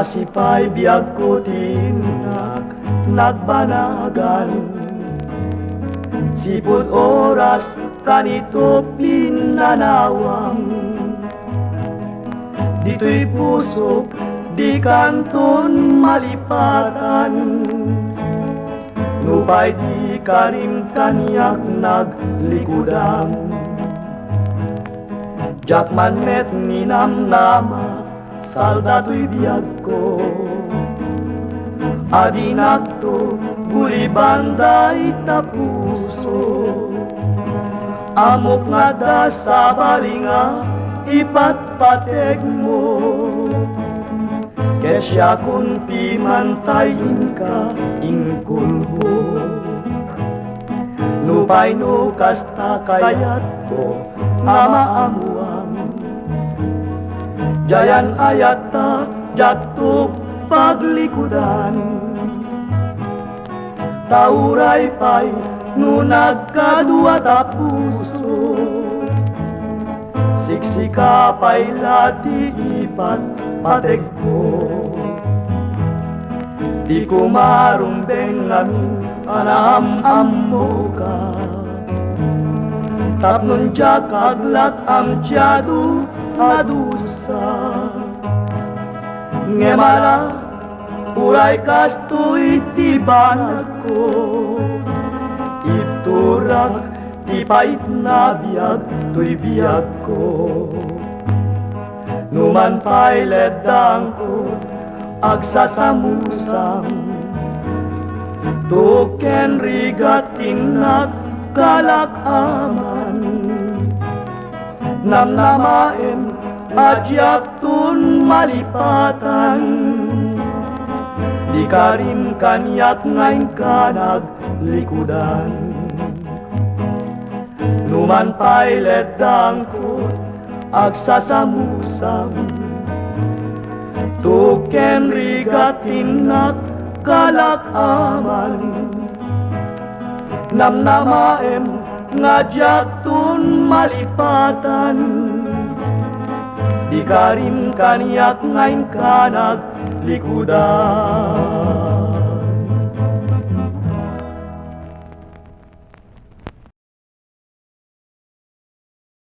Masipay biyag ko tinak nagbanagan, sipod oras kanito pinanawang. Dito'y pusok di kanton malipatan, nupay di karim kanyak naglikudan. Jakman met ninamnama saldato'y biyag ko, adinak to gulibanday tapuso. Amok nga da sa balinga ipatpateg mo, kesya kun pimantayin ka ingkulho. Nupay no kasta kayat ko amaamuam, jayan ayata jatuh paglikudan. Tauray pay nunag kadua tapuso, siksika pay lati ipat pateg ko. Di ko marumbeng amin anam-ammo ka, tapnon jak aglak amsyadu adusa. Ngemala uray kasto'y tibanag ko, iturak ti pait na biyag to'y biyag ko. Numan pa'y ledang ko agsasamusam, token rigating nagkalak aman. Namnamaem adyak tun malipatan, di karim kanyak ngayon ka naglikudan. Numan pa'y ledang ko agsasamusam, token rigatin nagkalak aman. Namnamaem ngajak tun malipatan, di karim kanyak ngayon ka naglikudan.